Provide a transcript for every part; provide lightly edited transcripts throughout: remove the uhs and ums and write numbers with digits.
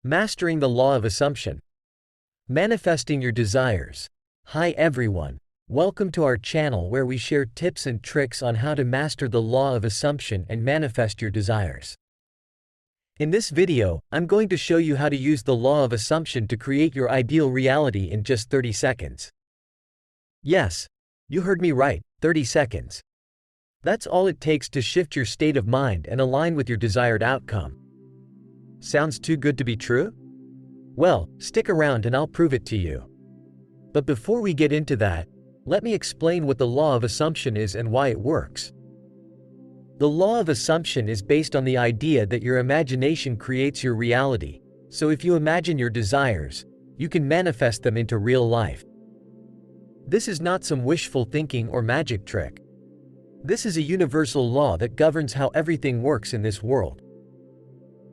Mastering the law of assumption. Manifesting your desires. Hi everyone. Welcome to our channel where we share tips and tricks on how to master the law of assumption and manifest your desires. In this video, I'm going to show you how to use the law of assumption to create your ideal reality in just 30 seconds. Yes, you heard me right, 30 seconds. That's all it takes to shift your state of mind and align with your desired outcome. Sounds too good to be true? Well, stick around and I'll prove it to you. But before we get into that, let me explain what the law of assumption is and why it works. The law of assumption is based on the idea that your imagination creates your reality, so if you imagine your desires, you can manifest them into real life. This is not some wishful thinking or magic trick. This is a universal law that governs how everything works in this world.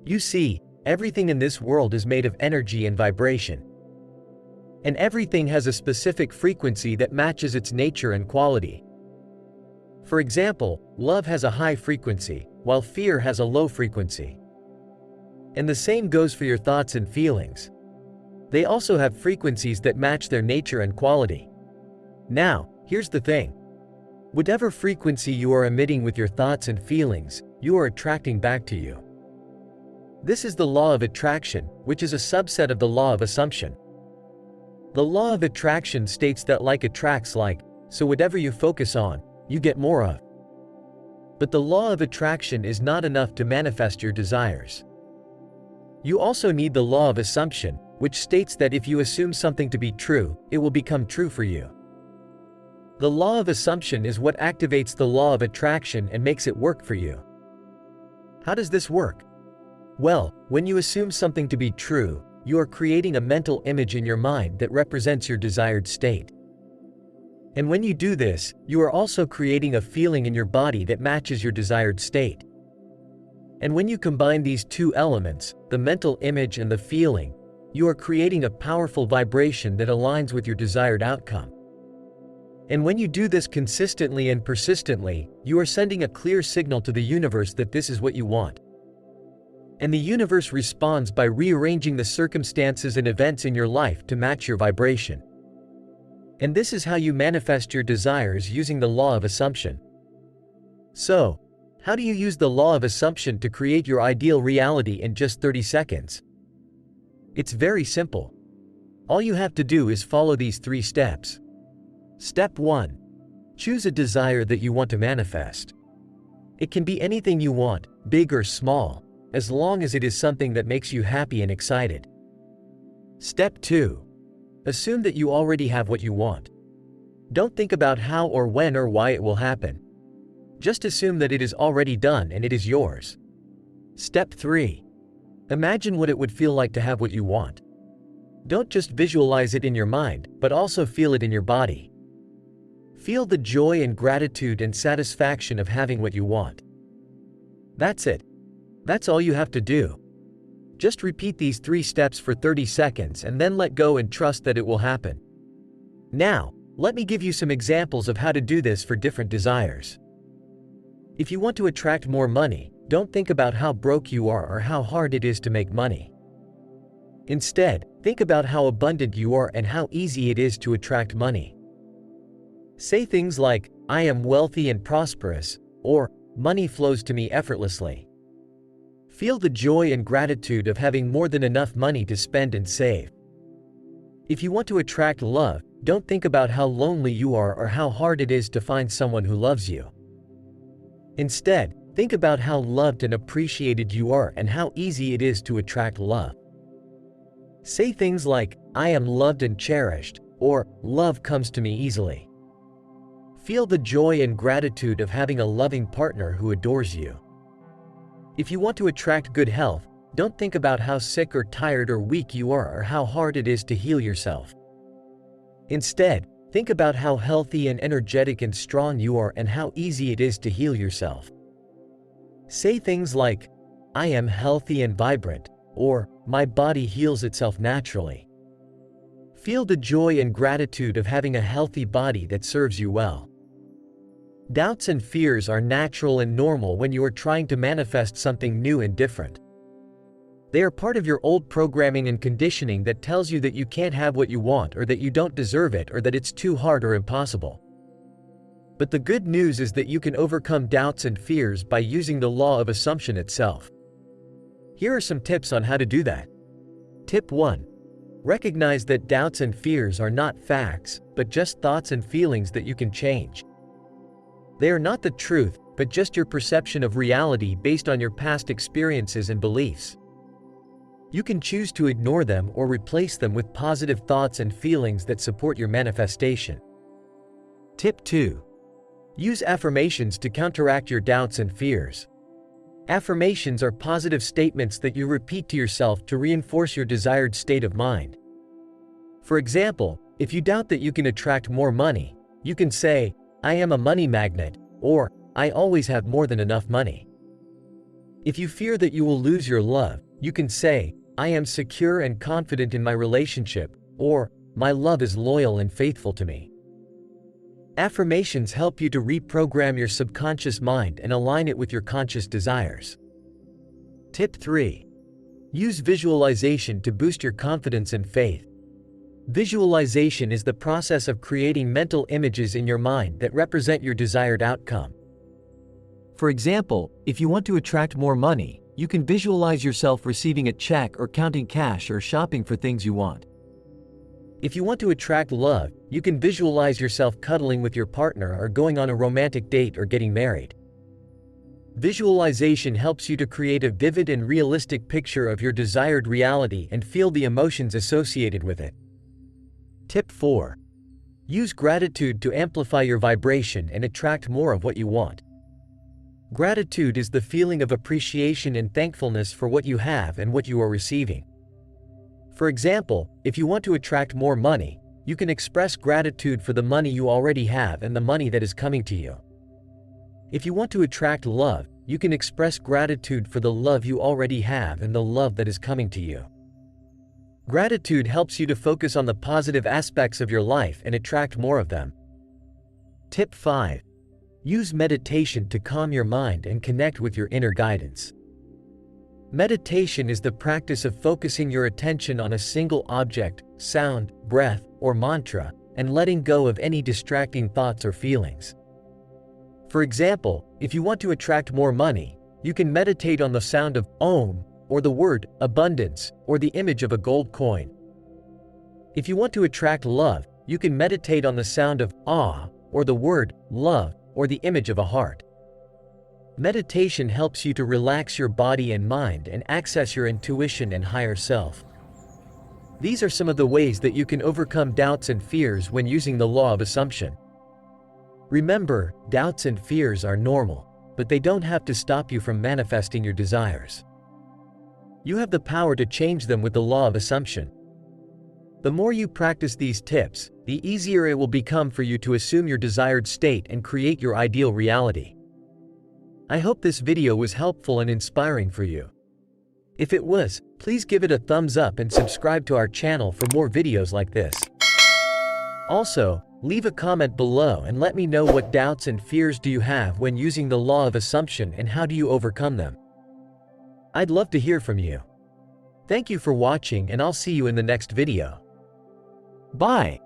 You see, everything in this world is made of energy and vibration. And everything has a specific frequency that matches its nature and quality. For example, love has a high frequency, while fear has a low frequency. And the same goes for your thoughts and feelings. They also have frequencies that match their nature and quality. Now, here's the thing. Whatever frequency you are emitting with your thoughts and feelings, you are attracting back to you. This is the law of attraction, which is a subset of the law of assumption. The law of attraction states that like attracts like, so whatever you focus on, you get more of. But the law of attraction is not enough to manifest your desires. You also need the law of assumption, which states that if you assume something to be true, it will become true for you. The law of assumption is what activates the law of attraction and makes it work for you. How does this work? Well, when you assume something to be true, you are creating a mental image in your mind that represents your desired state. And when you do this, you are also creating a feeling in your body that matches your desired state. And when you combine these two elements, the mental image and the feeling, you are creating a powerful vibration that aligns with your desired outcome. And when you do this consistently and persistently, you are sending a clear signal to the universe that this is what you want. And the universe responds by rearranging the circumstances and events in your life to match your vibration. And this is how you manifest your desires using the law of assumption. So, how do you use the law of assumption to create your ideal reality in just 30 seconds? It's very simple. All you have to do is follow these 3 steps. Step 1. Choose a desire that you want to manifest. It can be anything you want, big or small, as long as it is something that makes you happy and excited. Step 2. Assume that you already have what you want. Don't think about how or when or why it will happen. Just assume that it is already done and it is yours. Step 3. Imagine what it would feel like to have what you want. Don't just visualize it in your mind, but also feel it in your body. Feel the joy and gratitude and satisfaction of having what you want. That's it. That's all you have to do. Just repeat these 3 steps for 30 seconds and then let go and trust that it will happen. Now, let me give you some examples of how to do this for different desires. If you want to attract more money, don't think about how broke you are or how hard it is to make money. Instead, think about how abundant you are and how easy it is to attract money. Say things like, I am wealthy and prosperous, or money flows to me effortlessly. Feel the joy and gratitude of having more than enough money to spend and save. If you want to attract love, don't think about how lonely you are or how hard it is to find someone who loves you. Instead, think about how loved and appreciated you are and how easy it is to attract love. Say things like, I am loved and cherished, or love comes to me easily. Feel the joy and gratitude of having a loving partner who adores you. If you want to attract good health, don't think about how sick or tired or weak you are or how hard it is to heal yourself. Instead, think about how healthy and energetic and strong you are and how easy it is to heal yourself. Say things like, I am healthy and vibrant, or my body heals itself naturally. Feel the joy and gratitude of having a healthy body that serves you well. Doubts and fears are natural and normal when you are trying to manifest something new and different. They are part of your old programming and conditioning that tells you that you can't have what you want, or that you don't deserve it, or that it's too hard or impossible. But the good news is that you can overcome doubts and fears by using the law of assumption itself. Here are some tips on how to do that. Tip 1. Recognize that doubts and fears are not facts, but just thoughts and feelings that you can change. They are not the truth, but just your perception of reality based on your past experiences and beliefs. You can choose to ignore them or replace them with positive thoughts and feelings that support your manifestation. Tip 2. Use affirmations to counteract your doubts and fears. Affirmations are positive statements that you repeat to yourself to reinforce your desired state of mind. For example, if you doubt that you can attract more money, you can say, "I am a money magnet," or "I always have more than enough money." If you fear that you will lose your love, you can say, "I am secure and confident in my relationship," or "My love is loyal and faithful to me." Affirmations help you to reprogram your subconscious mind and align it with your conscious desires. Tip 3. Use visualization to boost your confidence and faith. Visualization is the process of creating mental images in your mind that represent your desired outcome. For example, if you want to attract more money, you can visualize yourself receiving a check or counting cash or shopping for things you want. If you want to attract love, you can visualize yourself cuddling with your partner or going on a romantic date or getting married. Visualization helps you to create a vivid and realistic picture of your desired reality and feel the emotions associated with it. Tip 4. Use gratitude to amplify your vibration and attract more of what you want. Gratitude is the feeling of appreciation and thankfulness for what you have and what you are receiving. For example, if you want to attract more money, you can express gratitude for the money you already have and the money that is coming to you. If you want to attract love, you can express gratitude for the love you already have and the love that is coming to you. Gratitude helps you to focus on the positive aspects of your life and attract more of them. Tip 5. Use meditation to calm your mind and connect with your inner guidance. Meditation is the practice of focusing your attention on a single object, sound, breath, or mantra, and letting go of any distracting thoughts or feelings. For example, if you want to attract more money, you can meditate on the sound of Om, or the word abundance, or the image of a gold coin. If you want to attract love, you can meditate on the sound of Ah, or the word love, or the image of a heart. Meditation helps you to relax your body and mind and access your intuition and higher self. These are some of the ways that you can overcome doubts and fears when using the law of assumption. Remember, doubts and fears are normal, but they don't have to stop you from manifesting your desires. You have the power to change them with the law of assumption. The more you practice these tips, the easier it will become for you to assume your desired state and create your ideal reality. I hope this video was helpful and inspiring for you. If it was, please give it a thumbs up and subscribe to our channel for more videos like this. Also, leave a comment below and let me know what doubts and fears do you have when using the law of assumption and how do you overcome them. I'd love to hear from you. Thank you for watching and I'll see you in the next video. Bye.